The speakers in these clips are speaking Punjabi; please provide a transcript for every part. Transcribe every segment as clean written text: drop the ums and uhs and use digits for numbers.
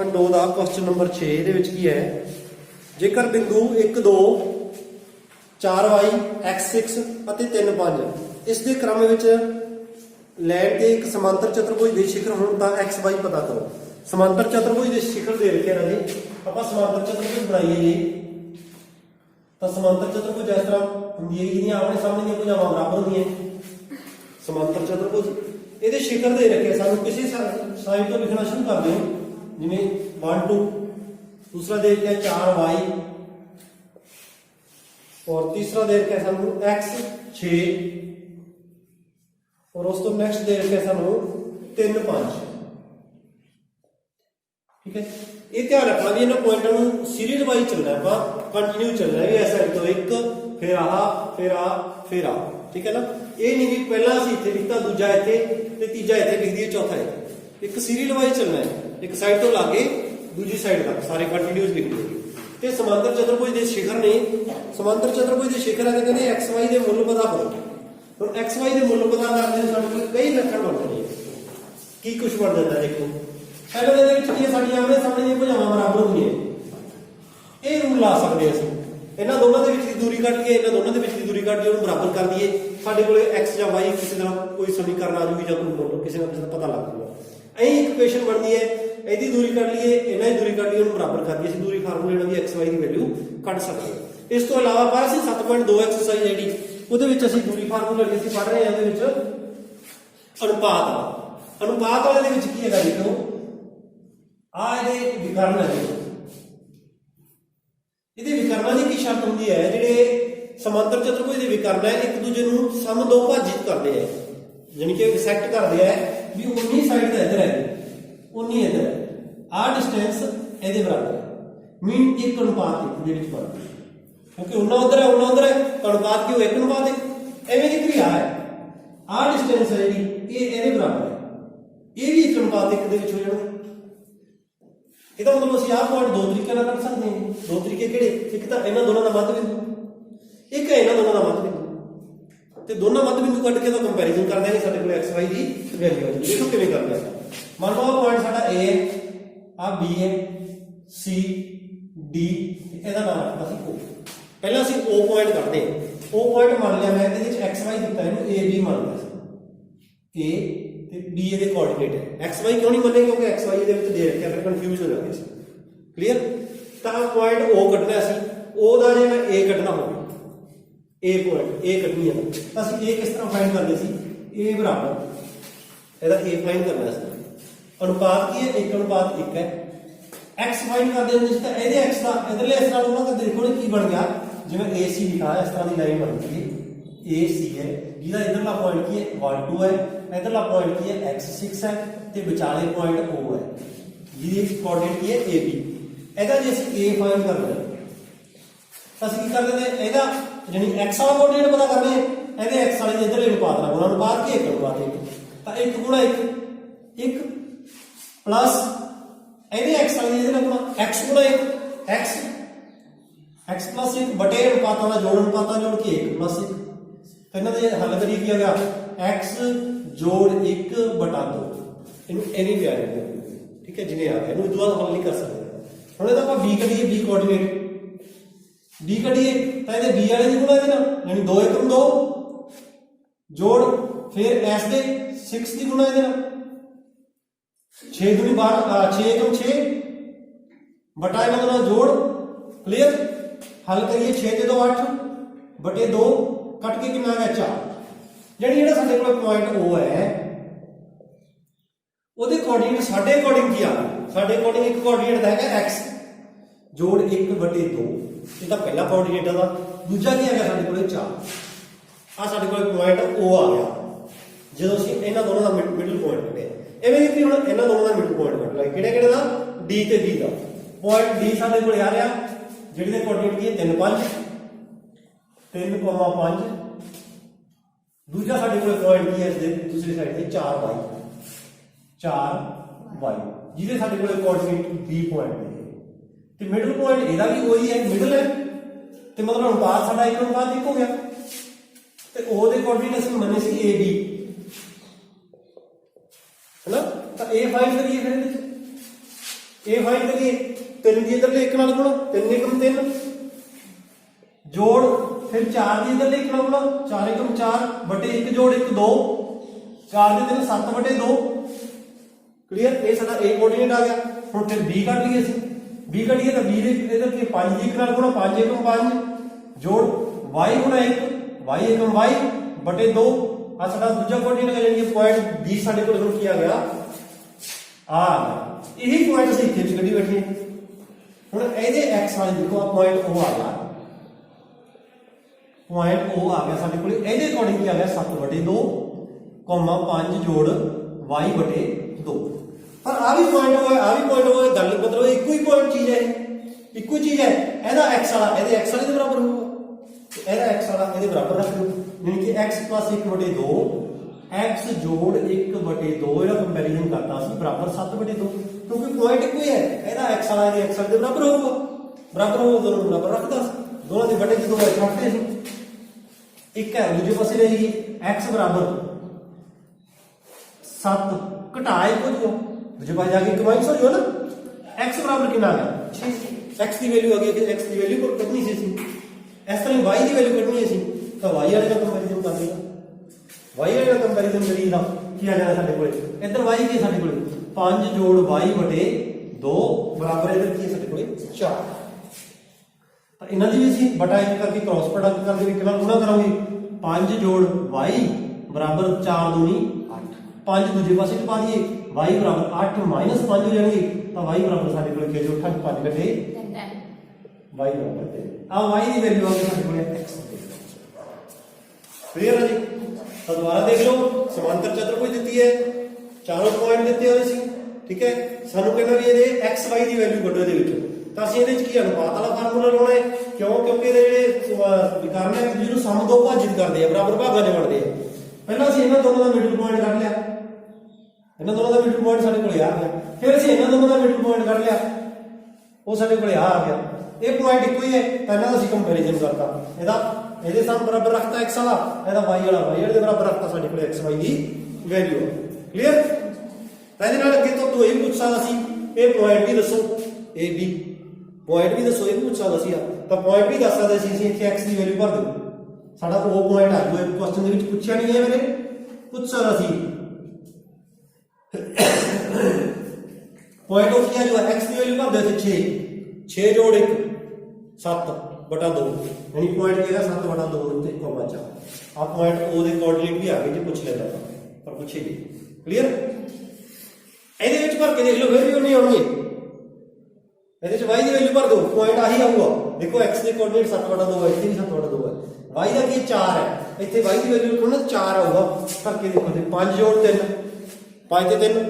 7.2 का क्वेश्चन नंबर 6 ये की है, जेकर बिंदु 1 2 4y x6 और 3 5 इस दे क्रम विच लैन के एक समांतर चतुर्भुज के शिखर होने का एक्स वाई पता करो। समांतर चतुर्भुज के शिखर दे रखे हैं जी, आप समांतर चतुर्भुज बनाइए जी। तो समांतर चतुर्भुज इस तरह होंगी है जी, आमने सामने दी भुजावां बराबर होंगी है। समांतर चतुर्भुज ये शिखर दे रखे सानू किसी साइड तो लिखना शुरू कर दें, जिवें 1 2, दूसरा दे रखा 4y और तीसरा दे रखा सानू x 6 और उस तो नेक्स्ट दे रखे सानू 3 5। ठीक है, ये ध्यान रखना भी इन्होंने पॉइंटों सीरीज वाइज चलना है, कंटिन्यू चलना है भी इस साइड तो एक फिर फिर आ। ठीक है ना, ये नहीं भी पहला असीं इत्थे लिखता, दूजा इत्थे ते तीजा इत्थे लिख दिए, चौथा इत्थे। एक सीरीज वाइज चलना है, एक साइड तो लागे दूजी साइड तक सारे कंटिन्यूस लिख दिए। ते समांतर चतुर्भुज के शिखर ने, समांतर चतुर्भुज के शिखर है कहते एक्स वाई के मुल पता करो। तो एक्स वाई के मुल पता करने सानू कई लक्षण बनते हैं। की कुछ बन जाता है, देखो पहले ये साडी आमने सामने दी भुजावां बराबर होंदियां, ये रूल ला सकते हैं। इन्हां दोनों के बीच की दूरी कट के इन्हां दोनों के बीच की दूरी कट के उन्हें बराबर कर दिए, साडे कोले एक्स या वाई किसी तरह कोई समीकरण आ जाऊगी, या कोई किसी ना किसी का पता लग जाएगा। ऐसी इक्वेशन बनती है, यदि दूरी कट लीए इन्हां की दूरी कट लीए उन्हें बराबर कर दिए, दूरी फार्मूले की एक्स वाई की वैल्यू कट सकते हैं। इस तो अलावा पर असीं 7.2 एक्सरसाइज जी ਉਹਦੇ ਵਿੱਚ ਅਸੀਂ ਦੂਰੀ ਫਾਰਮੂਲਾ ਅਸੀਂ ਪੜ੍ਹ ਰਹੇ ਹਾਂ, ਉਹਦੇ ਵਿੱਚ ਅਨੁਪਾਤ ਵਾਲੇ ਦੇ ਵਿੱਚ ਕੀ ਹੈਗਾ ਦੇਖੋ, ਆ ਇਹਦੇ ਵਿਕਰਨ ਹੈ। ਇਹਦੇ ਵਿਕਰਨਾਂ ਦੀ ਕੀ ਸ਼ਰਤ ਹੁੰਦੀ ਹੈ, ਜਿਹੜੇ ਸਮਾਂਤਰ ਚਤੁਰਭੁਜ ਦੇ ਵਿਕਰਨ ਹੈ ਇੱਕ ਦੂਜੇ ਨੂੰ ਸਮਦੋਭਾਜਿਤ ਕਰਦੇ ਆ, ਯਾਨੀ ਕਿ ਸੈਕਟ ਕਰਦੇ ਆ ਵੀ ਉਨੀ ਸਾਈਡ ਤਾਂ ਇੱਧਰ ਹੈ ਉਨੀ ਇੱਧਰ ਹੈ, ਆ ਡਿਸਟੈਂਸ ਇਹਦੇ ਬਰਾਬਰ ਹੈ, ਮੀਨ 1 ਅਨੁਪਾਤ 1 ਦੇ ਵਿੱਚ ਬਣਦਾ, क्योंकि उन्ना उधर है उन्ना उधर है, तो अनुपात क्यों 1 अनुपात 1 एवं की क्रिया है। आ डिस्टेंस है जी ये ਇਹਦੇ बराबर है, ये भी 1 अनुपात 1 ਦੇ ਵਿੱਚ ਹੋ ਜਾਣਗੇ। ਇਹਦਾ ਮਤਲਬ ਅਸੀਂ ਆਹ ਪੁਆਇੰਟ ਦੋ ਤਰੀਕੇ ਨਾਲ ਕੱਢ ਸਕਦੇ ਹਾਂ। ਦੋ ਤਰੀਕੇ ਕਿਹੜੇ, ਇੱਕ ਤਾਂ ਇਹਨਾਂ ਦੋਨਾਂ ਦਾ ਮੱਧ ਬਿੰਦੂ, ਇੱਕ ਹੈ ਇਹਨਾਂ ਦੋਨਾਂ ਦਾ ਮੱਧ ਬਿੰਦੂ, ਤੇ ਦੋਨਾਂ ਮੱਧ ਬਿੰਦੂ ਕੱਢ ਕੇ ਤਾਂ ਕੰਪੈਰੀਜ਼ਨ ਕਰਦੇ ਹਾਂ, ਸਾਡੇ ਕੋਲ x y ਦੀ ਵੈਲਿਊ ਆ ਜਾਊਗੀ। ਦੇਖੋ ਕਿਵੇਂ ਕਰਦੇ ਆ। ਮੰਨ ਲਓ ਆਹ ਪੁਆਇੰਟ ਸਾਡਾ a ਹੈ, ਆਹ b ਹੈ, c d, ਇਹਦਾ ਨਾਮ ਰੱਖਦਾ ਸੀ o। पहला ਅਸੀਂ O पॉइंट करते हैं, O पॉइंट मान लिया मैं, ਇਹਦੇ ਵਿੱਚ x y ਦਿੱਤਾ ਇਹਨੂੰ a b ਮੰਨ ਲਿਆ ਸੀ, a ਤੇ b ਇਹਦੇ ਕੋਆਰਡੀਨੇਟ ਹੈ। x y ਕਿਉਂ ਨਹੀਂ ਮੰਨੇ, ਕਿਉਂਕਿ x y ਇਹਦੇ ਵਿੱਚ ਦੇ ਰੱਖਿਆ, ਫਿਰ ਕਨਫਿਊਜ਼ ਹੋ ਜਾਂਦੇ ਸੀ। ਕਲੀਅਰ, ਤਾਂ ਪੁਆਇੰਟ O ਕੱਢਣਾ ਸੀ, O ਦਾ ਜੇ ਮੈਂ a ਕੱਢਣਾ ਹੋਵੇ, a ਪੁਆਇੰਟ a ਕੱਢਣੀ ਹੈ ਤਾਂ ਅਸੀਂ a ਕਿਸ ਤਰ੍ਹਾਂ ਫਾਈਂਡ ਕਰਦੇ ਸੀ, a ਬਰਾਬਰ ਇਹਦਾ a ਫਾਈਂਡ करना ਸੀ। अनुपात की है 1 अनुपात 1 है, x फाइंड करते हैं जिसका ਇਹਦੇ x ਦਾ ਇਧਰਲੇ ਇਸ ਨਾਲ ਉਹਨਾਂ ਦਾ ਦੇਖੋ ਕੀ ਬਣ ਗਿਆ, ਜਿਵੇਂ AC ਲਿਖਾ है इस तरह की लाइन बन गई है, AC है ਜਿਹਦਾ ਇਧਰਲਾ ਪੁਆਇੰਟ ਕੀ ਹੈ 1 2 है, ਇਧਰਲਾ ਪੁਆਇੰਟ ਕੀ ਹੈ x6 है ਤੇ ਵਿਚਾਲੇ ਪੁਆਇੰਟ O है ਜਿਹਦੀ ਕੋਆਰਡੀਨੇਟ ਕੀ ਹੈ AB। ਇਹਦਾ ਜੇ ਅਸੀਂ A ਫਾਈਂਡ ਕਰਨਾ ਹੈ ਤਾਂ ਅਸੀਂ ਕੀ ਕਰਦੇ ਨੇ, ਇਹਦਾ ਯਾਨੀ x ਵਾਲਾ ਕੋਆਰਡੀਨੇਟ ਪਤਾ ਕਰਨਾ ਹੈ, ਇਹਦੇ x ਵਾਲੇ ਦੇ ਇਧਰਲੇ ਅਨੁਪਾਤ ਨਾਲ ਗੁਣਾ, ਅਨੁਪਾਤ ਕੀ 1 ਅਨੁਪਾਤ 1, ਤਾਂ 1 ਗੁਣਾ 1 ਪਲੱਸ ਇਹਦੇ x ਵਾਲੀ ਇਹਦੇ ਨਾਲ ਗੁਣਾ x ਗੁਣਾ 1 x plus 1 ਬਟੇ ਅਨੁਪਾਤਾਂ ਦਾ ਜੋੜ, ਅਨੁਪਾਤਾਂ ਜੋੜ ਕੇ 1 plus 1। ਇਹਨਾਂ ਦੇ ਹੱਲ ਕਰੀਏ ਕੀ ਆ ਗਿਆ, x ਜੋੜ 1 ਬਟਾ 2, ਇਹਨੂੰ ਐਵੇਂ ਵੀ ਆ ਜਾਂਦਾ। ਠੀਕ ਹੈ, ਜਿਵੇਂ ਆ ਗਿਆ, ਇਹਨੂੰ ਦੁਬਾਰਾ ਹੱਲ ਨਹੀਂ ਕਰ ਸਕਦੇ। ਹੁਣ ਇਹਦਾ ਆਪਾਂ b ਕੱਢੀਏ, b ਕੋਆਰਡੀਨੇਟ b ਕੱਢੀਏ ਤਾਂ ਇਹਦੇ b ਵਾਲੇ ਦੀ ਗੁਣਾ ਇਹਦੇ ਨਾਲ, ਯਾਨੀ 2 1 ਨੂੰ 2 ਜੋੜ, ਫਿਰ s ਦੇ 6 ਦੀ ਗੁਣਾ ਇਹਦੇ ਨਾਲ, 6 दूनी 12 6 1 6 बटा ਇਹਨਾਂ ਦਾ ਜੋੜ। ਕਲੀਅਰ, ਹੱਲ ਕਰੀਏ 6 ਤੇ 2 8 ਬਟੇ 2 ਕੱਟ ਕੇ ਕਿੰਨਾ ਆ ਗਿਆ 4। ਜਿਹੜੀ ਜਿਹੜਾ ਸਾਡੇ ਕੋਲ ਪੁਆਇੰਟ O ਹੈ ਉਹਦੇ ਕੋਆਰਡੀਨੇਟ ਸਾਡੇ ਅਕੋਰਡਿੰਗ ਕੀ ਆ, ਸਾਡੇ ਅਕੋਰਡਿੰਗ ਇੱਕ ਕੋਆਰਡੀਨੇਟ ਦਾ ਹੈਗਾ x ਜੋੜ 1 ਬਟੇ 2, ਇਹ ਤਾਂ ਪਹਿਲਾ ਕੋਆਰਡੀਨੇਟ ਦਾ। ਦੂਜਾ ਕੀ ਹੈਗਾ ਸਾਡੇ ਕੋਲ 4, ਆ ਸਾਡੇ ਕੋਲ ਪੁਆਇੰਟ O ਆ ਗਿਆ ਜਦੋਂ ਅਸੀਂ ਇਹਨਾਂ ਦੋਨਾਂ ਦਾ ਮਿਡਲ ਪੁਆਇੰਟ ਕੱਢਿਆ। ਐਵੇਂ ਕਿ ਹੁਣ ਇਹਨਾਂ ਦੋਨਾਂ ਦਾ ਮਿਡਲ ਪੁਆਇੰਟ ਕੱਢ ਲਾਂਗੇ, ਕਿਹੜੇ ਕਿਹੜੇ ਦਾ, D ਤੇ B ਦਾ। ਪੁਆਇੰਟ D ਸਾਡੇ ਕੋਲ ਆ ਰਿਹਾ ਜਿਹੜੇ ਦੇ ਕੋਆਰਡੀਨੇਟ ਕੀ ਹੈ 3 5 3,5, ਦੂਜਾ ਸਾਡੇ ਕੋਲ ਪੁਆਇੰਟ ਕੀ ਹੈ ਇਸ ਦੇ ਦੂਸਰੀ ਸਾਈਡ ਤੇ 4y ਜਿਹਦੇ ਸਾਡੇ ਕੋਲ ਕੋਆਰਡੀਨੇਟ B ਪੁਆਇੰਟ ਹੈ, ਤੇ ਮਿਡਲ ਪੁਆਇੰਟ ਇਹਦਾ ਵੀ ਉਹੀ ਹੈ, ਮਿਡਲ ਹੈ, ਤੇ ਮਤਲਬ ਅਨੁਪਾਤ ਸਾਡਾ 1 ਅਨੁਪਾਤ 1 ਹੋ ਗਿਆ। ਤੇ O ਦੇ ਕੋਆਰਡੀਨੇਟ ਅਸੀਂ ਮੰਨੇ ਸੀ AB है ना, तो A फाइंड करिए फिर ਇਹ ਫਾਈਂਡ ਕਰੀਏ 3 ਦੀ ਇਧਰਲੇ 1 ਨਾਲ ਗੁਣਾ 3 ਏਕਮ 3 ਜੋੜ ਫਿਰ 4 ਦੀ ਇਧਰਲੇ 1 ਨਾਲ ਗੁਣਾ 4 ਏਕਮ 4 ਬਟੇ 1 ਜੋੜ 1 2 4 ਦੇ 3 7 ਬਟੇ 2 ਕਲੀਅਰ। ਇਹ ਸਾਡਾ A ਕੋਆਰਡੀਨੇਟ ਆ ਗਿਆ। ਹੁਣ ਫਿਰ B ਕੱਢ ਲਈਏ ਅਸੀਂ B ਕੱਢੀਏ ਤਾਂ B ਦੇ ਇਧਰ ਕੀ 5 ਦੀ 1 ਨਾਲ ਗੁਣਾ 5 ਏਕਮ 5 ਜੋੜ y ਗੁਣਾ 1 y ਏਕਮ y ਬਟੇ 2 ਆ ਸਾਡਾ ਦੂਜਾ ਕੋਆਰਡੀਨੇਟ ਹੈ ਜਾਨੀ ਕਿ ਪੁਆਇੰਟ B ਸਾਡੇ ਕੋਲ ਹੁਣ ਕੀ ਆ ਗਿਆ ਆ ਇਹੀ ਪੁਆਇੰਟ ਅਸੀਂ ਇੱਥੇ ਵੀ ਕੱਢੀ ਬੈਠੇ ਹੁਣ ਇਹਦੇ x ਵਾਲੇ ਦੇਖੋ ਆ ਪੁਆਇੰਟ ਉਹ ਆ ਗਿਆ ਪੁਆਇੰਟ ਉਹ ਆ ਗਿਆ ਸਾਡੇ ਕੋਲ ਇਹਦੇ ਅਕੋਰਡਿੰਗ ਕੀ ਆ ਗਿਆ 7/2 5 ਜੋੜ y ਬਟੇ 2 ਪਰ ਆ ਵੀ ਪੁਆਇੰਟ ਹੋਇਆ ਆ ਵੀ ਪੁਆਇੰਟ ਹੋਇਆ ਗੱਲ ਮਤਲਬ ਇੱਕੋ ਹੀ ਪੁਆਇੰਟ ਚੀਜ਼ ਹੈ ਇੱਕੋ ਹੀ ਚੀਜ਼ ਹੈ ਇਹਦਾ x ਵਾਲਾ ਇਹਦੇ x ਵਾਲੇ ਦੇ ਬਰਾਬਰ ਹੋਊਗਾ ਇਹਦਾ x ਵਾਲਾ ਇਹਦੇ ਬਰਾਬਰ ਰੱਖ ਲਓ ਯਾਨੀ ਕਿ x + 1/2 x ਜੋੜ 1/2 ਇਹਦਾ ਕੰਪੈਰੀਜ਼ਨ ਕਰਤਾ ਸੀ ਬਰਾਬਰ 7/2 ਕਿਉਂਕਿ ਪੁਆਇੰਟ ਇੱਕੋ ਹੀ ਹੈ ਇਹਦਾ x ਵਾਲਾ ਇਹਦੇ x ਵਾਲੇ ਦੇ ਬਰਾਬਰ ਹੋਊਗਾ ਦੋਨੋਂ ਬਰਾਬਰ ਰੱਖਦਾ ਦੋਨਾਂ ਦੇ ਬਟੇ ਜਦੋਂ ਰੱਖਦੇ ਸੀ ਇੱਕ ਹੈ ਦੂਜੇ ਪਾਸੇ ਰਹੇਗੀ x ਬਰਾਬਰ 7 ਘਟਾਏ ਕੁਝ ਦੂਜੇ ਪਾਸੇ ਜਾ ਕੇ ਇੱਕ ਮਾਈਨਸ ਹੋ ਜਾਓ ਨਾ x ਬਰਾਬਰ ਕਿੰਨਾ ਆ ਗਿਆ 6 x ਦੀ ਵੈਲਿਊ ਆ ਗਈ ਕਿ x ਦੀ ਵੈਲਿਊ ਕੋ ਕੱਢਣੀ ਸੀ ਅਸੀਂ ਇਸ ਤਰ੍ਹਾਂ y ਦੀ ਵੈਲਿਊ ਕੱਢਣੀ ਸੀ ਤਾਂ y ਵਾਲੇ ਦਾ ਕੰਪੈਰੀਜ਼ਨ ਕਰ ਲਈਦਾ y ਵਾਲੇ ਦਾ ਕੰਪੈਰੀਜ਼ਨ ਕਰੀਦਾ ਕੀ ਆ ਜਾਣਾ ਸਾਡੇ ਕੋਲ ਇੱਧਰ y ਕੀ ਸਾਡੇ ਕੋਲ 5 ਜੋੜ y ਬਟੇ 2 ਬਰਾਬਰ ਇੱਧਰ ਕੀ ਸਾਡੇ ਕੋਲ 4 ਤਾਂ ਇਹਨਾਂ ਦੀ ਵੀ ਅਸੀਂ ਬਟਾ 1 ਕਰਕੇ ਕ੍ਰਾਸ ਪ੍ਰੋਡਕਟ ਕਰਕੇ ਇੱਕ ਨਾਲ ਗੁਣਾ ਕਰਾਂਗੇ 5 ਜੋੜ y ਬਰਾਬਰ 4 ਦੂਣੀ 8 5 ਦੂਜੇ ਪਾਸੇ ਪਾ ਦਈਏ y ਬਰਾਬਰ 8 ਮਾਈਨਸ 5 ਹੋ ਜਾਣਗੇ ਤਾਂ y ਬਰਾਬਰ ਸਾਡੇ ਕੋਲ ਕੀ ਜੋ 8 5 ਘਟੇ y ਬਰਾਬਰ ਤੇ ਆ y ਦੀ ਵੈਲਿਊ ਆ ਗਈ ਸਾਡੇ ਕੋਲ x ਕਲੀਅਰ ਹੈ ਜੀ ਤਾਂ ਦੁਬਾਰਾ ਦੇਖ ਲਓ ਸਮਾਂਤਰ ਚਤੁਰਭੁਜ ਦਿੱਤੀ ਹੈ ਚਾਰੋਂ ਪੁਆਇੰਟ ਦਿੱਤੇ ਹੋਏ ਸੀ ਠੀਕ ਹੈ ਸਾਨੂੰ ਕਹਿੰਦਾ ਵੀ ਇਹਦੇ x y ਦੀ ਵੈਲਿਊ ਕੱਢੋ ਇਹਦੇ ਵਿੱਚੋਂ ਤਾਂ ਅਸੀਂ ਇਹਦੇ ਵਿੱਚ ਕੀ ਅਨੁਪਾਤ ਵਾਲਾ ਫਾਰਮੂਲਾ ਲਾਉਣਾ ਹੈ ਕਿਉਂਕਿ ਇਹਦੇ ਜਿਹੜੇ ਵਿਕਰਨ ਹੈ ਇੱਕ ਦੂਜੇ ਨੂੰ ਸਮ ਦੋ ਭਾਜਿਤ ਕਰਦੇ ਆ ਬਰਾਬਰ ਭਾਗਾਂ 'ਚ ਵੰਡਦੇ ਆ ਪਹਿਲਾਂ ਅਸੀਂ ਇਹਨਾਂ ਦੋਨਾਂ ਦਾ ਮਿਡਲ ਪੁਆਇੰਟ ਕੱਢ ਲਿਆ ਇਹਨਾਂ ਦੋਨਾਂ ਦਾ ਮਿਡਲ ਪੁਆਇੰਟ ਸਾਡੇ ਕੋਲ ਆ ਗਿਆ ਫਿਰ ਅਸੀਂ ਇਹਨਾਂ ਦੋਨਾਂ ਦਾ ਮਿਡਲ ਪੁਆਇੰਟ ਕੱਢ ਲਿਆ ਉਹ ਸਾਡੇ ਕੋਲ ਆ ਗਿਆ ਇਹ ਪੁਆਇੰਟ ਇੱਕੋ ਹੀ ਹੈ ਤਾਂ ਇਹਨਾਂ ਦਾ ਅਸੀਂ ਕੰਪੈਰੀਜ਼ਨ ਕਰਤਾ ਇਹਦੇ ਸਮ ਬਰਾਬਰ ਰੱਖਤਾ x ਵਾਲਾ ਇਹਦਾ y ਵਾਲੇ ਦੇ ਬਰਾਬਰ ਰੱਖਤਾ ਸਾਡੇ ਕੋਲ x y ਦੀ ਵੈਲਿਊ ਕਲੀਅਰ ਤਾਂ ਇਹਦੇ ਨਾਲ ਅੱਗੇ ਤੋਂ ਤੂੰ ਇਹ ਪੁੱਛ ਸਕਦਾ ਸੀ ਇਹ ਪੁਆਇੰਟ ਵੀ ਦੱਸੋ a b ਪੁਆਇੰਟ ਵੀ ਦੱਸੋ ਇਹ ਪੁੱਛ ਸਕਦਾ ਸੀ ਤਾਂ ਪੁਆਇੰਟ ਵੀ ਦੱਸ ਸਕਦੇ ਸੀ ਅਸੀਂ ਇੱਥੇ x ਦੀ ਵੈਲਿਊ ਭਰ ਦਿਓ ਸਾਡਾ ਉਹ ਪੁਆਇੰਟ ਆ ਜੋ ਇਹ ਕੁਐਸਚਨ ਦੇ ਵਿੱਚ ਪੁੱਛਿਆ ਨਹੀਂ ਹੈ ਮੈਨੇ ਪੁੱਛ ਸਕਦਾ ਸੀ ਪੁਆਇੰਟ ਆਫ ਕੀ ਆ ਜੋ x ਦੀ ਵੈਲਿਊ ਭਰ ਦਿਓ 6 ਜੋੜ 1 7/2 यानी पॉइंट क्या 7/2 ਤੇ ਕੋਮਾ 4 ਆ ਪੁਆਇੰਟ ਉਹਦੇ ਕੋਆਰਡੀਨੇਟ ਵੀ ਆ ਗਏ ਜੇ ਪੁੱਛ ਲੈਂਦਾ ਪਰ ਪੁੱਛੇਗੀ ਕਲੀਅਰ ਇਹਦੇ ਵਿੱਚ ਭਰ ਕੇ ਦੇਖ ਲਓ ਫਿਰ ਵੀ ਉਹ ਨਹੀਂ ਆਉਣਗੇ ਇਹਦੇ ਚ y ਦੀ ਵੈਲਿਊ ਭਰ ਦਿਓ ਪੁਆਇੰਟ ਆਹੀ ਆਊਗਾ ਦੇਖੋ x ਦੇ ਕੋਆਰਡੀਨੇਟ 7/2 ਹੈ ਇੱਥੇ ਵੀ 7/2 ਹੈ y ਦਾ ਕੀ 4 ਹੈ ਇੱਥੇ y ਦੀ ਵੈਲਿਊ ਕੋਲ 4 ਆਊਗਾ ਭਰ ਕੇ ਦੇਖੋ ਤੇ 5 ਜੋੜ 3 5 ਤੇ 3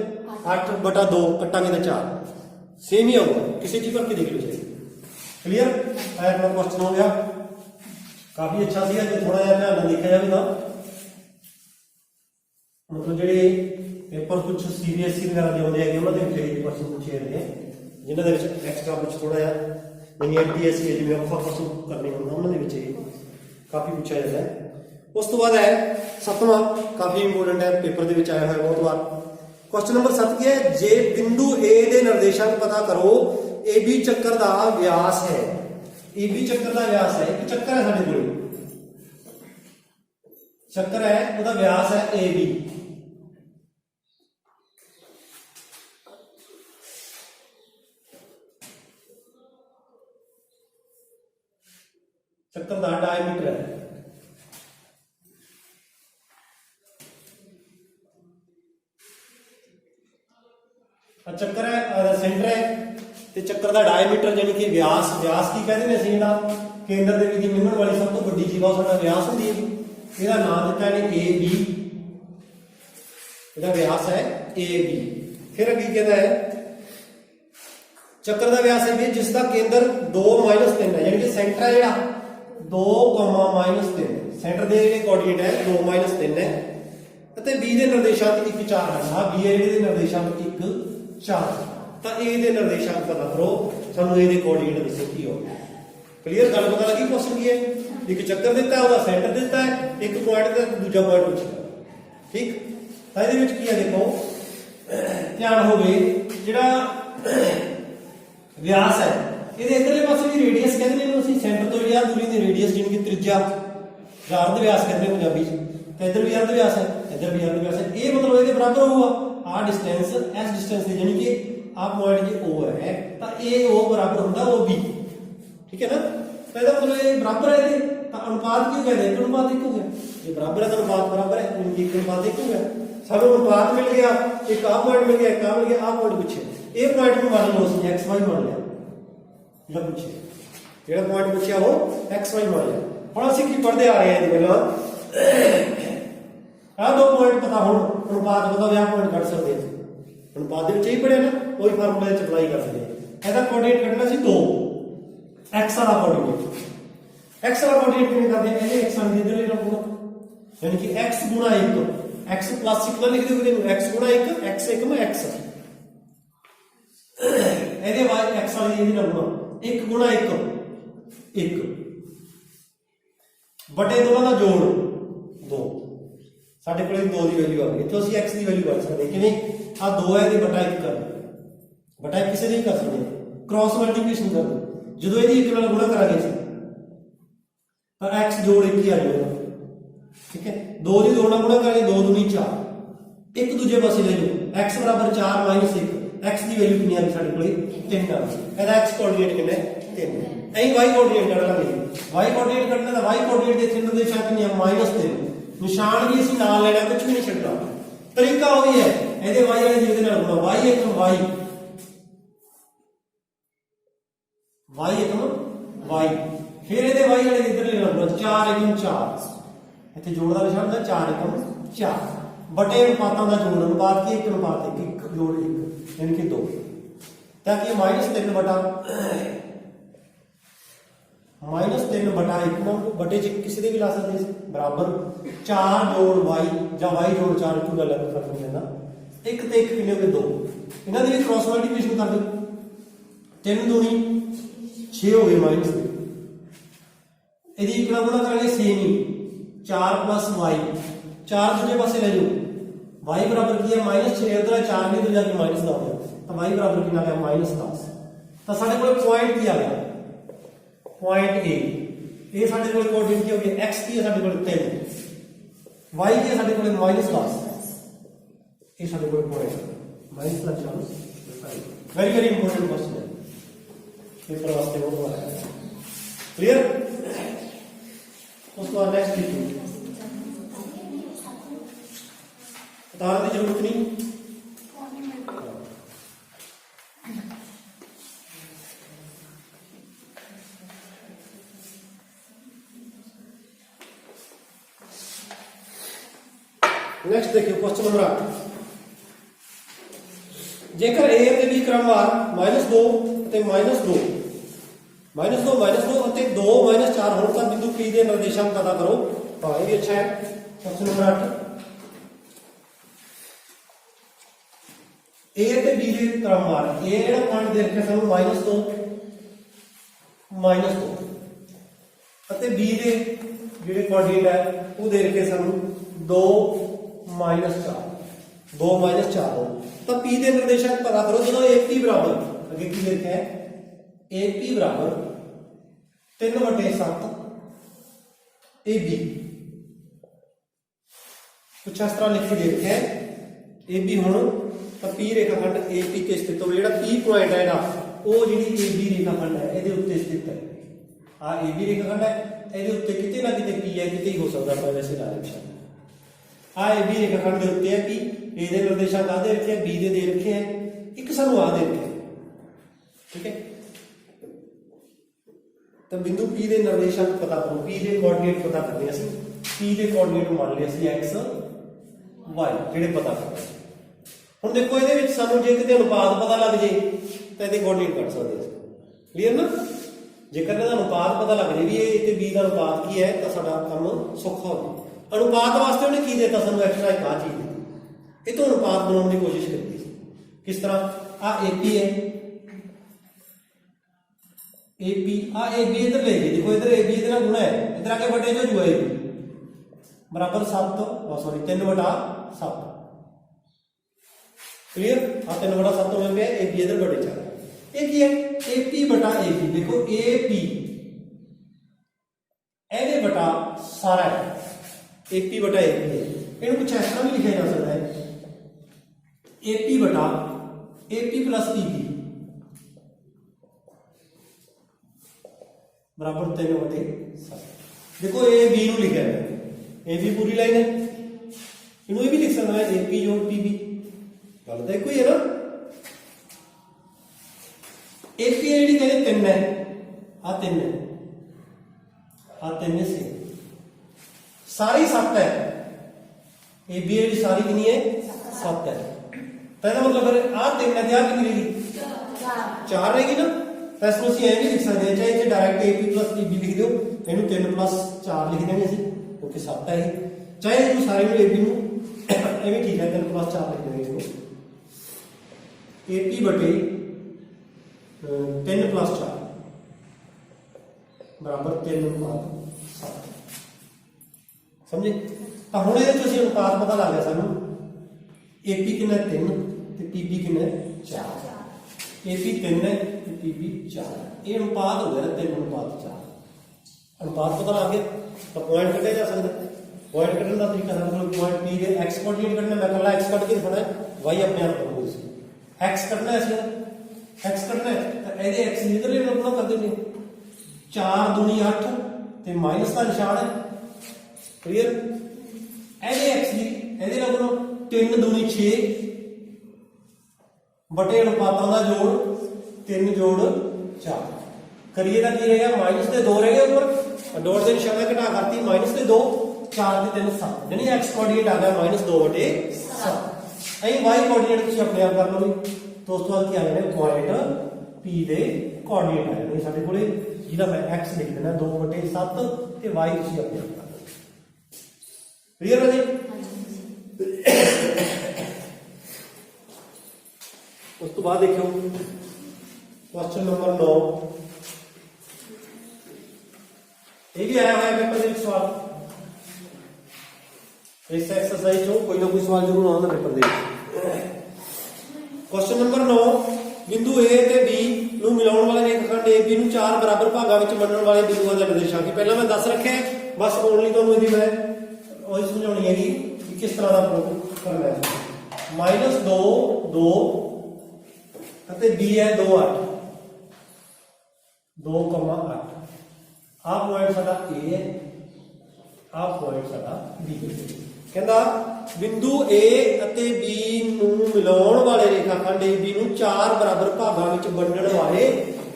8/2 ਕੱਟਾਂਗੇ ਤਾਂ 4 ਸੇਮ ਹੀ ਆਊਗਾ ਕਿਸੇ ਚੀਜ਼ ਭਰ ਕੇ ਦੇਖ ਲਓ क्लियर अपना क्वेश्चन हो गया काफी अच्छा सी जो थोड़ा जिहा ध्यान नाल देखा जाए तो मतलब जेडे पेपर कुछ सीबीएसई वगैरह दे आउंदे है उन्हां दे विच क्वेश्चन पूछे जाते हैं जिन्हां दे विच एक्स्ट्रा कुछ थोड़ा जिहा यानी एमपीएससी जिवें औखा क्वेश्चन करने होंदे उन्हां दे विच काफी पूछा जाता है उस तो बाद है 7वां काफी इंपोर्टेंट है पेपर दे विच आया हुआ बहुत बार क्वेश्चन नंबर 7 की है जे बिंदु ए दे निर्देशांक पता करो AB ਚੱਕਰ ਦਾ ਵਿਆਸ ਹੈ AB ਚੱਕਰ ਦਾ ਵਿਆਸ ਹੈ ਇੱਕ ਚੱਕਰ ਹੈ ਸਾਡੇ ਕੋਲ ਚੱਕਰ ਹੈ ਉਹਦਾ ਵਿਆਸ ਹੈ AB ਚੱਕਰ ਦਾ ਡਾਇਮੀਟਰ ਹੈ ਚੱਕਰ ਹੈ ਸੈਂਟਰ ਹੈ ਤੇ ਚੱਕਰ ਦਾ ਡਾਇਮੀਟਰ ਯਾਨੀ ਕਿ ਵਿਆਸ ਕੀ ਕਹਿੰਦੇ ਨੇ ਅਸੀਂ ਇਹਦਾ ਕੇਂਦਰ ਦੇ ਵਿੱਚ ਮਿਲਣ ਵਾਲੀ ਸਭ ਤੋਂ ਵੱਡੀ ਚੀਜ਼ ਆ ਸਾਡਾ ਵਿਆਸ ਹੁੰਦੀ ਹੈ ਇਹਦਾ ਨਾਮ ਦਿੱਤਾ ਇਹਨੇ AB ਇਹਦਾ ਵਿਆਸ ਹੈ AB ਫਿਰ ਅੱਗੇ ਕਹਿੰਦਾ ਹੈ ਚੱਕਰ ਦਾ ਵਿਆਸ ਹੈ ਜਿਸ ਦਾ ਕੇਂਦਰ 2 - 3 ਹੈ ਯਾਨੀ ਕਿ ਸੈਂਟਰ ਹੈ ਜਿਹੜਾ 2, -3 ਸੈਂਟਰ ਦੇ ਜਿਹੜੇ ਕੋਆਰਡੀਨੇਟ ਹੈ 2 - 3 ਹੈ ਅਤੇ B ਦੇ ਨਿਰਦੇਸ਼ਾਂਕ 1 4 ਹੈ ਆ B ਜਿਹੜੇ ਦੇ ਨਿਰਦੇਸ਼ਾਂਕ 1 4 ਤਾਂ A ਦੇ ਨਿਰਦੇਸ਼ਾਂਕ ਪਤਾ ਕਰੋ ਸਾਨੂੰ ਇਹਦੇ ਕੋਆਰਡੀਨੇਟ ਦੱਸੋ ਕੀ ਹੋਊਗਾ ਕਲੀਅਰ ਗੱਲ ਪਤਾ ਲੱਗੀ ਕੁਐਸਚਨ ਕੀ ਹੈ ਇੱਕ ਚੱਕਰ ਦਿੱਤਾ ਉਹਦਾ ਸੈਂਟਰ ਦਿੱਤਾ ਹੈ ਇੱਕ ਪੁਆਇੰਟ ਤੇ ਦੂਜਾ ਪੁਆਇੰਟ ਪੁੱਛਿਆ ਠੀਕ ਤਾਂ ਇਹਦੇ ਵਿੱਚ ਕੀ ਹੈ ਦੇਖੋ ਧਿਆਨ ਹੋਵੇ ਜਿਹੜਾ व्यास है ਇਹਦੇ ਇਧਰਲੇ ਪਾਸੇ ਵੀ ਰੇਡੀਅਸ ਕਹਿੰਦੇ ਨੇ ਇਹਨੂੰ ਅਸੀਂ ਸੈਂਟਰ ਤੋਂ ਜਿਹੜੀ ਦੂਰੀ ਦੀ ਰੇਡੀਅਸ ਜਿਹਨੂੰ ਕਿ ਤ੍ਰਿज्या ਜਾਂ ਅਰਧ ਵਿਆਸ ਕਹਿੰਦੇ ਨੇ ਪੰਜਾਬੀ ਚ ਤੇ ਇਧਰ ਵੀ ਅਰਧ ਵਿਆਸ ਹੈ ਇਧਰ ਵੀ ਅਰਧ ਵਿਆਸ ਹੈ ਇਹ ਮਤਲਬ ਇਹਦੇ ਬਰਾਬਰ ਹੋਊਗਾ ਆ ਡਿਸਟੈਂਸ ਇਸ ਡਿਸਟੈਂਸ ਦੀ ਯਾਨੀ ਕਿ ਆ ਪੁਆਇੰਟ ਜੇ O ਹੈ ਤਾਂ ਇਹ O ਬਰਾਬਰ ਹੁੰਦਾ OB ਠੀਕ ਹੈ ਨਾ ਤਾਂ ਇਹਦਾ ਮਤਲਬ ਇਹ ਬਰਾਬਰ ਹੈ ਇਹਦੇ ਤਾਂ ਅਨੁਪਾਤ ਕਿਉਂ ਕਹਿੰਦੇ ਇੱਕ ਅਨੁਪਾਤ ਇੱਕ ਹੋ ਗਿਆ ਜੇ ਬਰਾਬਰ ਹੈ ਤਾਂ ਅਨੁਪਾਤ ਬਰਾਬਰ ਹੈ ਯਾਨੀ ਕਿ ਇੱਕ ਅਨੁਪਾਤ ਇੱਕ ਹੋ ਗਿਆ ਸਾਨੂੰ ਅਨੁਪਾਤ ਮਿਲ ਗਿਆ ਇੱਕ ਆ ਪੁਆਇੰਟ ਮਿਲ ਗਿਆ ਇੱਕ ਆ ਮਿਲ ਗਿਆ ਆ ਪੁਆਇੰਟ ਪੁੱਛੇ ਇਹ ਪੁਆਇੰਟ ਨੂੰ ਮੰਨ ਲਓ ਅਸੀਂ XY ਮੰਨ ਲਿਆ ਜਿਹੜਾ ਪੁੱਛੇ ਜਿਹੜਾ ਪੁਆਇੰਟ ਪੁੱਛਿਆ ਉਹ XY ਮੰਨ ਲਿਆ ਹੁਣ ਅਸੀਂ ਕੀ ਪੜ੍ਹਦੇ ਆ ਰਹੇ ਹਾਂ ਜੀ ਪਹਿਲਾਂ ਆ ਦੋ ਪੁਆਇੰਟ ਪਤਾ ਹੁਣ ਅਨੁਪਾਤ ਪਤਾ ਹੋਇਆ ਪੁਆਇੰਟ ਕੱਢ ਸਕਦੇ ਹਾਂ ਅਨੁਪਾਤ ਦੇ ਵਿੱਚ ਹੀ ਪੜਿਆ ਨਾ ਉਹੀ ਫਾਰਮੂਲਾ ਚ ਅਪਲਾਈ ਕਰ ਸਕਦੇ ਹਾਂ ਇਹਦਾ ਕੋਆਰਡੀਨੇਟ ਕੱਢਣਾ ਸੀ 2 x ਵਾਲਾ ਕੋਆਰਡੀਨੇਟ x ਵਾਲਾ ਕੋਆਰਡੀਨੇਟ ਕਿਵੇਂ ਕਰਦੇ ਹਾਂ ਇਹਦੇ x ਵਾਲੀ ਇਧਰ ਰੱਖੂਗਾ ਯਾਨੀ ਕਿ x ਗੁਣਾ 1 x ਪਲੱਸ 1 ਲਿਖ ਦਿਓ ਇਹਨੂੰ x ਗੁਣਾ 1 x 1 ਮੈਂ x ਇਹਦੇ ਬਾਅਦ x ਵਾਲੀ ਇਹਦੀ ਰੱਖੂਗਾ 1 ਗੁਣਾ 1 1 ਬਟੇ ਦੋਨਾਂ ਦਾ ਜੋੜ 2 ਸਾਡੇ ਕੋਲ 2 ਦੀ ਵੈਲਿਊ ਆ ਗਈ ਇੱਥੋਂ ਅਸੀਂ x ਦੀ ਵੈਲਿਊ ਕੱਢ ਸਕਦੇ ਕਿਵੇਂ ਆ 2 ਹੈ ਤੇ ਬਟਾ 1 ਕਰ ਬਟਾ ਕਿਸੇ ਨਹੀਂ ਕਰ ਸਕਦੇ ਕ੍ਰਾਸ ਮਲਟੀਪਲੀਕੇਸ਼ਨ ਕਰ ਜਦੋਂ ਇਹਦੀ 1 ਨਾਲ ਗੁਣਾ ਕਰਾਂਗੇ ਅਸੀਂ ਤਾਂ x ਜੋੜ 1 ਹੀ ਆ ਜਾਏਗਾ ਠੀਕ ਹੈ 2 ਦੀ 2 ਨਾਲ ਗੁਣਾ ਕਰਾਂਗੇ 2 ਦੂਣੀ 4 ਇੱਕ ਦੂਜੇ ਪਾਸੇ ਲੈ ਲਓ x ਬਰਾਬਰ 4 1 x ਦੀ ਵੈਲਿਊ ਕਿੰਨੀ ਆ ਗਈ ਸਾਡੇ ਕੋਲੇ 3 ਆ ਇਹਦਾ x ਕੋਆਰਡੀਨੇਟ ਕਿੰਨਾ ਹੈ 3 ਐਂ y ਕੋਆਰਡੀਨੇਟ ਕੱਢ ਲਾਂਗੇ y ਕੋਆਰਡੀਨੇਟ ਕੱਢਣਾ ਤਾਂ y ਕੋਆਰਡੀਨੇਟ ਦੇ ਇੱਥੇ ਨਿਰਦੇਸ਼ਾਂਕ ਕਿੰਨੀ ਆ -3 ਨਿਸ਼ਾਨ ਵੀ ਅਸੀਂ ਨਾਲ ਲੈਣਾ ਕੁਝ ਵੀ ਨਹੀਂ ਛੱਡਣਾ ਤਰੀਕਾ ਉਹ ਹੀ ਹੈ ਇਹਦੇ y ਵਾਲੇ ਜਿਹਦੇ ਨਾਲ ਗੁਣਾ y ਇੱਕ y y ਫਿਰ ਇਹਦੇ y ਵਾਲੇ ਇੱਧਰ ਲੈਣਾ ਗੁਣਾ 4 1 4 ਇੱਥੇ ਜੋੜ ਦਾ ਨਿਸ਼ਾਨ ਹੁੰਦਾ 4 1 4 ਬਟੇ ਅਨੁਪਾਤਾਂ ਦਾ ਜੋੜ ਅਨੁਪਾਤ ਕੀ ਇੱਕ ਅਨੁਪਾਤ ਇੱਕ ਜੋੜ ਇੱਕ ਯਾਨੀ ਕਿ 2 ਤਾਂ ਕਿ -3 ਬਟਾ -3 ਬਟਾ 1 ਨੂੰ ਬਟੇ ਚ ਕਿਸੇ ਦੇ ਵੀ ਲਾ ਸਕਦੇ ਸੀ ਬਰਾਬਰ 4 ਜੋੜ y ਜਾਂ y ਜੋੜ 4 ਇੱਕੋ ਗੱਲ ਫਰਕ ਨਹੀਂ ਪੈਂਦਾ 1 ਤੇ 1 ਕਿੰਨੇ ਹੋ ਗਏ 2 ਇਹਨਾਂ ਦੀ ਵੀ ਕ੍ਰਾਸ ਮਲਟੀਪਲੀਕੇਸ਼ਨ ਕਰ ਦਿਓ 3 ਦੂਣੀ 6 ਹੋ ਗਏ -3 ਇਹਦੀ ਇੱਕ ਨਾਲ ਗੁਣਾ ਕਰਾਂਗੇ ਸੇਮ ਹੀ 4 y 4 ਦੂਜੇ ਪਾਸੇ ਲੈ ਜਾਓ y ਬਰਾਬਰ ਕੀ ਹੈ -6 ਉਧਰ 4 ਨਹੀਂ ਦੂਜਾ ਕਿ -10 ਹੋ ਗਿਆ ਤਾਂ y ਬਰਾਬਰ ਕਿੰਨਾ ਆ ਗਿਆ -10 ਤਾਂ ਸਾਡੇ ਕੋਲ ਪੁਆਇੰਟ ਕੀ ਆ ਗਿਆ ਪੁਆਇੰਟ A ਇਹ ਸਾਡੇ ਕੋਲ ਕੋਆਰਡੀਨੇਟ ਕੀ ਹੋ ਗਿਆ x ਕੀ ਹੈ ਸਾਡੇ ਕੋਲ 3 y ਕੀ ਹੈ ਸਾਡੇ ਕੋਲ -10 ਇਹ ਸਾਡੇ ਕੋਲ point -10 very very important question ਹੈ पेपर वास्ते वो है क्लियर उसको नेक्स्ट लिखो बताने की जरूरत नहीं नेक्स्ट देखिए क्वेश्चन नंबर 8 जेकर a ਤੇ b क्रमवार -2 ਤੇ -2 -2 ਅਤੇ 2 -4 ਹੋਣ ਤਾਂ ਬਿੰਦੂ P ਦੇ ਨਿਰਦੇਸ਼ਾਂਕ ਪਤਾ ਕਰੋ ਤਾਂ ਇਹ ਵੀ ਅੱਛਾ ਹੈ ਕੁਐਸਚਨ ਨੰਬਰ 8 A ਤੇ B ਦੇ ਕ੍ਰਮਵਾਰ A ਜਿਹੜਾ ਪੁਆਇੰਟ ਦੇ ਰੱਖਿਆ ਸਾਨੂੰ -2 ਅਤੇ B ਦੇ ਜਿਹੜੇ ਕੋਆਰਡੀਨੇਟ ਹੈ ਉਹ ਦੇ ਰੱਖੇ ਸਾਨੂੰ 2 -4 2 -4 ਤਾਂ P ਦੇ ਨਿਰਦੇਸ਼ਾਂਕ ਪਤਾ ਕਰੋ ਜਦੋਂ AP ਬਰਾਬਰ ਅੱਗੇ ਕੀ ਲਿਖਿਆ ਹੈ AP बराबर 3/7 AB कुछ इस तरह लिख के दे रखे हैं AB हुण तो P रेखाखंड AP ते स्थित हो जेड़ा P पॉइंट है ना वो जिहड़ी AB रेखाखंड है इहदे उत्ते स्थित है आ AB रेखाखंड है इहदे उत्ते किते ना किते P है किते ही हो सकदा है वैसे डायरेक्शन आ AB रेखाखंड दे उत्ते है P A दे निर्देशांक आ दे रखे हैं B दे रखे हैं एक सानू आ दे रखे हैं ठीक है तो बिंदु P ਦੇ ਨਿਰਦੇਸ਼ਾਂਕ ਪਤਾ ਕਰੋ P ਦੇ ਕੋਆਰਡੀਨੇਟ ਪਤਾ ਕਰਨੇ ਅਸੀਂ P ਦੇ ਕੋਆਰਡੀਨੇਟ ਮੰਨ ਲਿਆ ਅਸੀਂ x y ਜਿਹੜੇ ਪਤਾ ਕਰਨੇ ਹੁਣ ਦੇਖੋ ਇਹਦੇ ਵਿੱਚ ਸਾਨੂੰ ਜੇ ਕਿਤੇ ਅਨੁਪਾਤ ਪਤਾ ਲੱਗ ਜੇ ਤਾਂ ਇਹਦੇ ਕੋਆਰਡੀਨੇਟ ਕੱਢ ਸਕਦੇ ਹਾਂ ਕਲੀਅਰ ਨਾ ਜੇਕਰ ਇਹਦਾ ਅਨੁਪਾਤ ਪਤਾ ਲੱਗ ਜੇ ਵੀ ਇਹ ਤੇ B ਦਾ ਅਨੁਪਾਤ ਕੀ ਹੈ ਤਾਂ ਸਾਡਾ ਕੰਮ ਸੌਖਾ ਹੋ ਜਾਏ ਅਨੁਪਾਤ ਵਾਸਤੇ ਉਹਨੇ ਕੀ ਦਿੱਤਾ ਸਾਨੂੰ ਐਕਸਟਰਾ ਇੱਕ ਆ ਚੀਜ਼ ਦਿੱਤੀ ਇਹ ਤੋਂ ਅਨੁਪਾਤ ਬਣਾਉਣ ਦੀ ਕੋਸ਼ਿਸ਼ ਕੀਤੀ ਕਿਸ ਤਰ੍ਹਾਂ ਆ AP ਹੈ AP आ AB इधर ले गए देखो इधर AB इधर गुणा है इधर आके बटे जो जुआ AB बराबर 7 सॉरी 3/7 क्लियर हाँ 3/7 में AB इधर बटे 4 ये की है AP बटा AP। देखो AP एने बटा सारा है AP बटा AP है। इन्हें कुछ इस तरह भी लिखा जा सकता है AP बटा AP प्लस PB बराबर 3/7। देखो ए बी नूं लिखा है ए बी पूरी लाइन है, इन्हों ये भी लिख सकता है AP जोड़ PB, गल तो एक ही है ना। AP है जी कहते 3 है, आ 3 है, आ 3 से सारी 7 है। AB है जी सारी कितनी है 7 है। पहला मतलब फिर आ 3 है, क्या कितनी रहेगी 4 रहेगी ना। तो इसमें ਅਸੀਂ ਐਂ ਵੀ ਲਿਖ ਸਕਦੇ ਹਾਂ, ਚਾਹੇ ਇੱਥੇ ਡਾਇਰੈਕਟ AP plus PB ਲਿਖ ਦਿਓ, ਇਹਨੂੰ 3 plus 4 ਲਿਖ ਦੇਂਗੇ ਅਸੀਂ ਕਿਉਂਕਿ 7 ਹੈ ਇਹ। ਚਾਹੇ ਇਹਨੂੰ ਸਾਰੇ ਨੂੰ AB ਨੂੰ ਐਵੇਂ ਠੀਕ ਹੈ 3 plus 4 ਲਿਖ ਦੇਂਗੇ ਇਹਨੂੰ AP बटे 3 plus 4 बराबर 3/7। समझे। तो हुण ਇਹਦੇ ਤੋਂ ਅਸੀਂ ਅਨੁਪਾਤ ਪਤਾ ਲੱਗ ਗਿਆ ਸਾਨੂੰ AP ਕਿੰਨਾ 3 ਤੇ PB ਕਿੰਨਾ 4। AP 3 है PB 4। ये अनुपात हो गया 3/4। अनुपात पता लग गया तो पॉइंट कटे जा सकता। पॉइंट कटने का तरीका मतलब पॉइंट P के x कोऑर्डिनेट कटना, मैं कल x कट के दिखाना है, y अपने आप करूंगा इसको। x कटना है इसमें x कटना है तो ਇਹਦੇ x इधरले अपना कर देंगे 4 दूनी 8 ਤੇ माइनस का निशान है क्लियर। ਇਹਦੇ x ਦੀ ਇਹਦੇ ਨਾਲ ਬਣੋ 3 दूनी 6 बटे अनुपातों का जोड़ 3 जोड़ 4 करिए तो की रहेगा माइनस के 2 रहेगा ऊपर डॉट के निशान घटा करती माइनस के 2 4 के 3 7 यानी x कोऑर्डिनेट आ गया -2/7। ऐ y कोऑर्डिनेट तुम अपने आप कर लो भी। तो उस बाद क्या आने पॉइंट P के कोऑर्डिनेट आ जाने साडे कोले जिहदा मैं x लिख देना 2/7 ते y तुम अपने आप कर लो। क्लियर है जी। उस तो बाद देखियो क्वेश्चन नंबर 9 ये भी आया हुआ है पेपर के सवाल। इस एक्सरसाइज चो कोई ना कोई सवाल जरूर आना पेपर दे। क्वेश्चन नंबर 9 बिंदु A ते B ਨੂੰ ਮਿਲਾਉਣ ਵਾਲੇ ਰੇਖਾਖੰਡ AB ਨੂੰ 4 ਬਰਾਬਰ ਭਾਗਾਂ ਵਿੱਚ ਵੰਡਣ ਵਾਲੇ ਬਿੰਦੂਆਂ ਦਾ ਨਿਰਦੇਸ਼ਾਂਕ ਪਹਿਲਾਂ ਮੈਂ ਦੱਸ ਰੱਖਿਆ ਬਸ ਓਨਲੀ ਤੁਹਾਨੂੰ ਇਹਦੀ ਮੈਂ ਉਹ ਸਮਝਾਉਣੀ ਹੈਗੀ ਕਿ ਕਿਸ ਤਰ੍ਹਾਂ ਦਾ ਪ੍ਰੋਗਰਾਮ ਕਰਨਾ ਹੈ। -2 2 ਅਤੇ B है 2 8 2,8 आ पॉइंट साडा A है आ पॉइंट साडा B है। कहंदा बिंदु A ਅਤੇ B ਨੂੰ ਮਿਲਾਉਣ ਵਾਲੇ ਰੇਖਾਖੰਡ AB ਨੂੰ 4 ਬਰਾਬਰ ਭਾਗਾਂ ਵਿੱਚ ਵੰਡਣ ਵਾਲੇ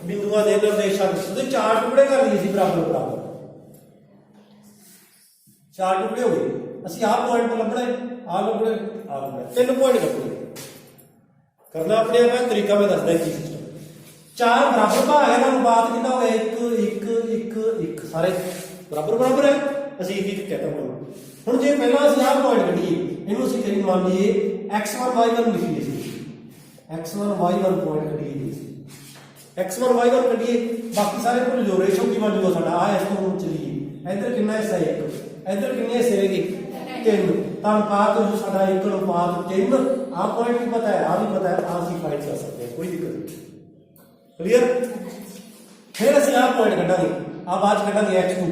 ਬਿੰਦੂਆਂ ਦੇ ਨਿਰਦੇਸ਼ਾਂਕ ਦੇ 4 ਟੁਕੜੇ ਕਰ ਲਈਏ ਸੀ ਬਰਾਬਰ ਬਰਾਬਰ 4 ਟੁਕੜੇ ਹੋ ਗਏ। ਅਸੀਂ ਆਹ ਪੁਆਇੰਟ ਤੋਂ ਲੱਭਣਾ ਹੈ ਆਹ ਲੱਭਣਾ ਆਹ ਲੱਭਣਾ 3 ਪੁਆਇੰਟ ਕੱਢਣੇ करना अपने आप है तरीका मैं दसदा की सिस्टम। 4 बराबर भाग है अनुपात कितना हो गया 1 1 1 1 सारे बराबर बराबर है ਅਸੀਂ एक एक कहता हूं। ਹੁਣ ਜੇ ਪਹਿਲਾਂ ਅਸੀਂ ਆਹ ਪੁਆਇੰਟ ਕੱਢੀਏ ਇਹਨੂੰ ਅਸੀਂ ਕਰੀ ਮੰਨ ਲਈਏ x1 y1 ਲਿਖੀਏ ਸੀ x1 y1 ਪੁਆਇੰਟ ਕੱਢੀਏ ਸੀ x1 y1 ਕੱਢੀਏ ਬਾਕੀ ਸਾਰੇ ਕੋਲ ਜੋ ਰੇਸ਼ੋ ਕੀ ਬਣ ਜੂਗਾ ਸਾਡਾ ਆ ਇਸ ਤੋਂ ਹੁਣ ਚਲੀਏ ਇੱਧਰ ਕਿੰਨਾ ਹਿੱਸਾ ਹੈ 1 ਇੱਧਰ ਕਿੰਨੇ ਹਿੱਸੇ ਰਹੇਗੇ 3 ਤਾਂ अनुपात जो साडा 1:3 आ पॉइंट भी पता है आ भी पता है आ सी फाइंड कर सकते हैं कोई दिक्कत नहीं। क्लियर। फिर ਅਸੀਂ ਆ पॉइंट ਕੱਢਾਂਗੇ ਆ ਬਾਅਦ ਕੱਢਾਂਗੇ x2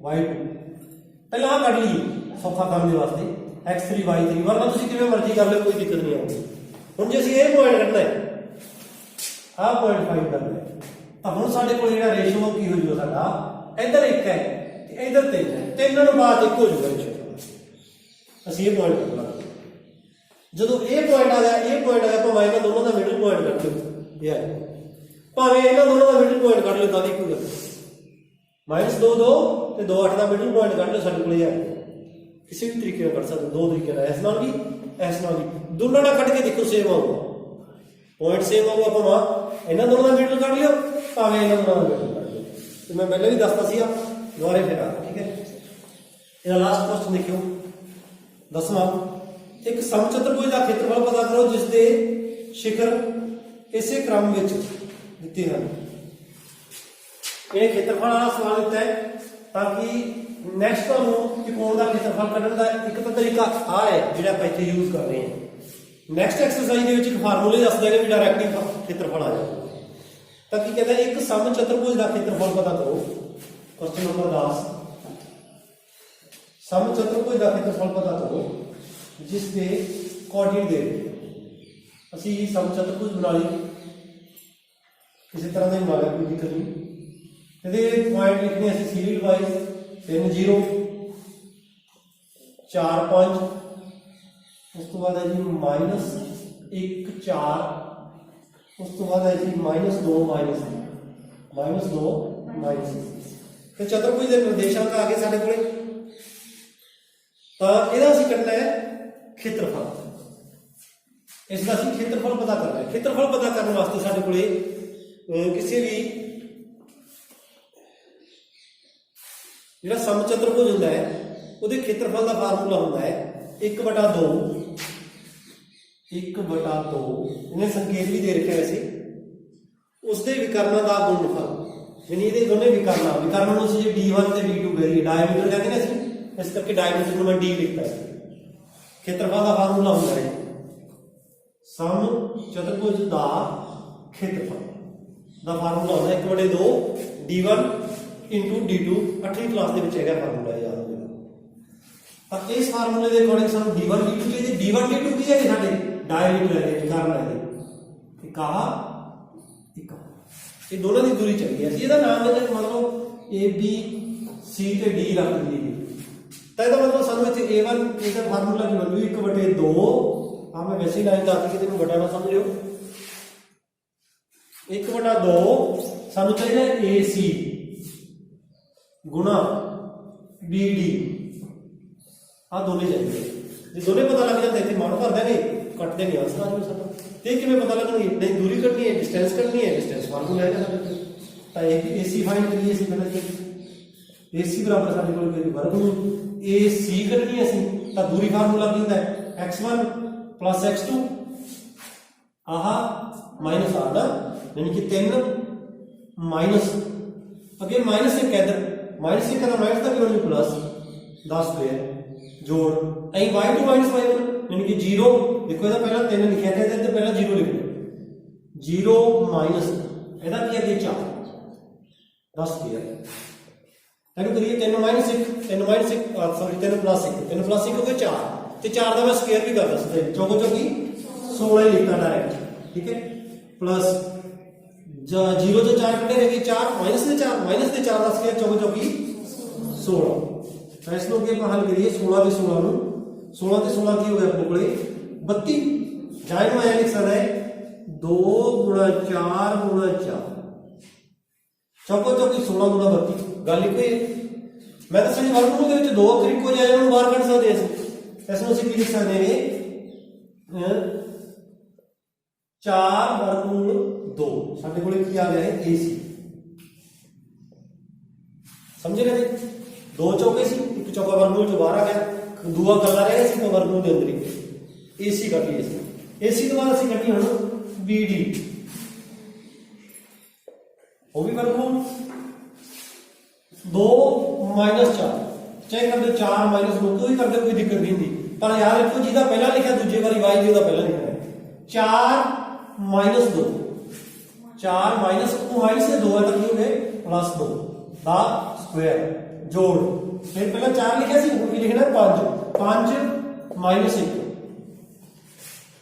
y2 ਪਹਿਲਾਂ ਆ ਕੱਢ ਲਈਏ ਸੌਖਾ ਕਰਨ ਦੇ ਵਾਸਤੇ x3 y3 ਵਰਨਾ ਤੁਸੀਂ ਕਿਵੇਂ ਮਰਜ਼ੀ ਕਰ ਲਿਓ ਕੋਈ ਦਿੱਕਤ ਨਹੀਂ ਆਉਂਦੀ। ਹੁਣ ਜੇ ਅਸੀਂ ਇਹ ਪੁਆਇੰਟ ਕੱਢਣਾ ਹੈ ਆ ਪੁਆਇੰਟ ਫਾਈਂਡ ਕਰਨਾ ਹੈ ਤਾਂ ਹੁਣ ਸਾਡੇ ਕੋਲ ਜਿਹੜਾ ਰੇਸ਼ੋ ਕੀ ਹੋ ਜੂਗਾ ਸਾਡਾ ਇੱਧਰ 1 ਹੈ ਤੇ ਇੱਧਰ 3 ਹੈ 3 ਨੂੰ ਬਾਅਦ 1 ਹੋ ਜੂਗਾ ਰੇਸ਼ੋ। ਅਸੀਂ ਇਹ ਪੁਆਇੰਟ ਕੱਢਣਾ ਜਦੋਂ ਇਹ ਪੁਆਇੰਟ ਆ ਗਿਆ ਇਹ ਪੁਆਇੰਟ ਆ ਗਿਆ ਭਾਵੇਂ ਇਹਨਾਂ ਦੋਨੋਂ ਦਾ ਮਿਡਲ ਪੁਆਇੰਟ ਕੱਢ ਲਓ ਇਹ ਹੈ ਭਾਵੇਂ ਇਹਨਾਂ ਦੋਨੋਂ ਦਾ ਮਿਡਲ ਪੁਆਇੰਟ ਕੱਢ ਲਓ ਤਾਂ ਵੀ ਕੋਈ ਗੱਲ -2 2 ਤੇ 2 8 ਦਾ ਮਿਡਲ ਪੁਆਇੰਟ ਕੱਢ ਲਓ ਸਾਡੇ ਕੋਲ ਇਹ ਆ ਕਿਸੇ ਵੀ ਤਰੀਕੇ ਨਾਲ ਕੱਢ ਸਕਦੇ ਦੋ ਤਰੀਕੇ ਨਾਲ ਇਸ ਨਾਲ ਵੀ ਦੋਨਾਂ ਦਾ ਕੱਢ ਕੇ ਦੇਖੋ ਸੇਮ ਆਊਗਾ ਪੁਆਇੰਟ ਸੇਮ ਆਊਗਾ ਭਾਵੇਂ ਇਹਨਾਂ ਦੋਨੋਂ ਦਾ ਮਿਡਲ ਕੱਢ ਲਿਓ ਭਾਵੇਂ ਇਹਨਾਂ ਦੋਨੋਂ ਦਾ ਮਿਡਲ ਕੱਢ ਲਿਓ ਤੇ ਮੈਂ ਪਹਿਲਾਂ ਵੀ ਦੱਸਤਾ ਸੀਗਾ ਦੁਬਾਰੇ ਫਿਰ ਆ ਠੀਕ ਹੈ। ਇਹਦਾ ਲਾਸਟ ਕੁਐਸਚਨ ਦੇਖਿਓ 10ਵਾਂ एक समचतुर्भुज का क्षेत्रफल पता करो जिसके शिखर इसे क्रम में दिते हैं। ये क्षेत्रफल वाला सवाल दिता है ताकि नैक्सट त्रिकोण का क्षेत्रफल कढ़ने का एक तो तरीका आ है जो आप इतने यूज कर रहे हैं। नैक्सट एक्सरसाइज के फार्मूले दस देंगे भी डायरैक्ट क्षेत्रफल आ जाएगा ਤਾਂ ਕੀ ਕਹਿੰਦਾ ਇੱਕ ਸਮ ਚਤੁਰਭੁਜ ਦਾ ਖੇਤਰਫਲ ਪਤਾ ਕਰੋ। क्वेश्चन नंबर 10 सम चतुर्भुज का क्षेत्रफल पता करो जिसके कोऑर्डिनेट दे असी सम चतुर्भुज बना ली किसी तरह का बना लिया कोई दिक्कत नहीं। ये पॉइंट लिखने असी सीरीज वाइज 3 0 4 5 उस तो बाद है जी -1 4 उस तो बाद है जी -2 -2 तो चतुर्भुज के निर्देशांक आ गए साढ़े को कटना है खेत्रफल। इसका खेत्रफल पता करना है। खेत्रफल पता करने वास्ते साढ़े को किसी भी जो सम चतुर्भुज होंगे है वो खेत्रफल का फार्मूला होंगे है 1/2 इन्हें संकेत भी दे रखे वैसे उसके विकर्ण का गुणनफल यानी ये दोनों विकर्ण जो d1 से d2 करिए डायमीटर कहते हैं असं इस करके डायमीटर को मैं d लिखता है। क्षेत्रफल का फार्मूला होता है सम चतुर्भुज का क्षेत्रफल का फार्मूला होता है 1/2 d1 इंटू d2 8वीं क्लास के फार्मूला याद होगा। इस फार्मूले के अकॉर्डिंग सू d1 d2 चाहिए। d1 d2 की है साढ़े डायमीटर है विकर्ण है कहा ये दोनों की दूरी चाहिए असं यदा नाम है मतलब ए बी सी ते डी रख दी तो यदा मतलब सू A1 इसका फार्मूला की वैल्यू 1/2 हाँ मैं वैसे ही लाइन दस कि तेन बड़ा ना समझ लो 1/2 सानू चाहिए ए सी गुणा बी डी आ दोनों चाहिए। जो दोनों पता लग जाते इतने मान भर देंगे कटते नहीं आंसर आ जाए सारा तो कि पता लगना इतनी दूरी कटनी है डिस्टेंस फार्मूला है तो ए सी फाइंड करिए पहले ए सी बराबर साढ़े को वर्गमूल ए सी कटनी है तो दूरी फार्मूला की होता है x1 + x2 आह माइनस आ ना यानी कि 3 माइनस अगे -1 इधर -1 का माइनस का वैल्यू प्लस 10 स्क्वायर जोड़ y2 - y1 यानी कि 0 देखो ਇਹਦਾ ਪਹਿਲਾਂ 3 ਲਿਖਿਆ था ਇਹਦੇ ਤੇ ਪਹਿਲਾਂ 0 ਲਿਖਣਾ 0 माइनस ਇਹਦਾ ਕੀ ਹੈ 4 10 स्क्वायर ਇਹਨੂੰ ਕਰੀਏ 3 - 1 सॉरी 3 + 1 हो गया 4 ਤੇ 4 ਦਾ ਮੈਂ ਸਕੁਅਰ ਵੀ ਕਰ ਸਕਦਾ ਚੌਕੋ ਚੌਕੀ 16 ਹੀ ਲਿਖਤਾ डायरेक्ट ठीक है प्लस 0 से 4 कटे रहेगी 4 -4 का स्क्वायर चौको चौकी 16 तो इसको हल करिए 16 से 16 16 से 16 की हो गया अपने को 32 जाए में लिख सकता है 2 × 4 × 4 चौको चौकी 16 × 32 गल एक मैं तो सही वर्गमूल के दो अखर इको जाए बाहर कढ़ सकते इसमें असं की लिख सकते हैं 4 वर्गमूल 2 साढ़े को आ गया है ए सी समझे ना 2 चौके से एक चौका वर्गमूल जो बाहर आ गया दूआ कला रहा है वर्गमूल के अंदर ही ए सी कट ली ए सी तो बाद असं कटी हम बी डी वो भी वर्गमूल 2 - 4 चाहे कर दो 4 - 2 कोई कर दो कोई दिक्कत नहीं होती पर यार देखो जिसका पहला लिखा दूसरी बारी वाई जी पहला लिखना है 4 - 2 4 - माइनस से 2 है तो हो गए +2 का स्क्वायर जोड़ फिर पहला 4 लिखा सी हुण की लिखना 5 - 1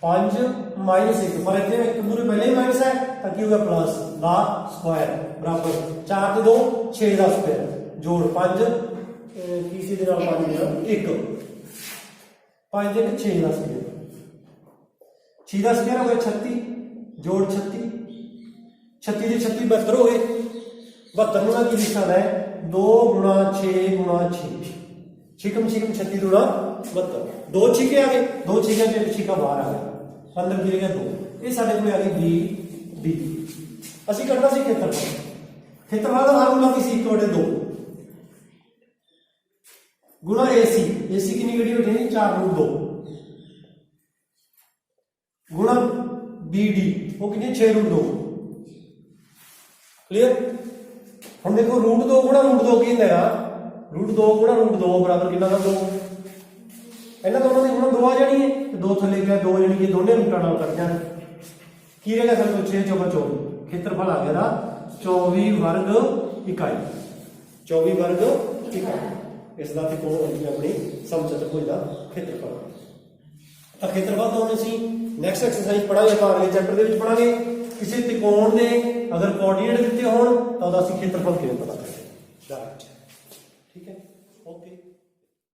5 - 1 पर इतने एक पूरे पहले ही माइनस है तो की हो गया प्लस का स्क्वायर बराबर 4 ते 2 6 का स्क्वायर जोड़ 5 तीसरी दिन 5 1 5 1 6 का स्क्वायर 6 का स्क्वायर हो गया 36 जोड़ 36 36 से 36 72 हो गए 72 गुणा की लिखा है 2 × 6 × 6 छिकम 36 गुणा 72 2 छिके आ गए 2 छिके से एक छिका बाहर आ गया अंदर गिर गया 2 ये साढ़े को आ गई बी डी असं करना सी क्षेत्रफल का फार्मूला की 1/2 गुणा ए सी कितनी कटी बैठी 4√2 गुणा बी डी वो कितनी 6√2 क्लियर हम देखो √2 गुणा √2 की होंगे √2 गुणा √2 बराबर कितना 2 इन्होंने दोनों की गुणा 2 आ जानी है तो 2 थले गया 2 यानी कि दोनों रूटा नाल कट जाए की रहेगा सर 6 × 24 ਖੇਤਰਫਲ ਆ ਗਿਆ ਦਾ 24 ਵਰਗ ਇਕਾਈ 24 ਵਰਗ ਇਕਾਈ ਇਸ ਦਾ ਤਿਕੋਣ ਹੋਣੀ ਆਪਣੀ ਸਮਚਤੁਰਭੁਜ ਦਾ ਖੇਤਰਫਲ ਤਾਂ ਖੇਤਰਫਲ ਤੋਂ ਅਸੀਂ ਨੈਕਸਟ ਐਕਸਰਸਾਈਜ਼ ਪੜਾਂਗੇ ਆਪਾਂ ਅਗਲੇ ਚੈਪਟਰ ਦੇ ਵਿੱਚ ਪੜਾਂਗੇ ਕਿਸੇ ਤਿਕੋਣ ਦੇ ਅਗਰ ਕੋਆਰਡੀਨੇਟ ਦਿੱਤੇ ਹੋਣ ਤਾਂ ਉਹਦਾ ਅਸੀਂ ਖੇਤਰਫਲ ਕਿਵੇਂ ਪਤਾ ਕਰਾਂਗੇ ਠੀਕ ਹੈ ਓਕੇ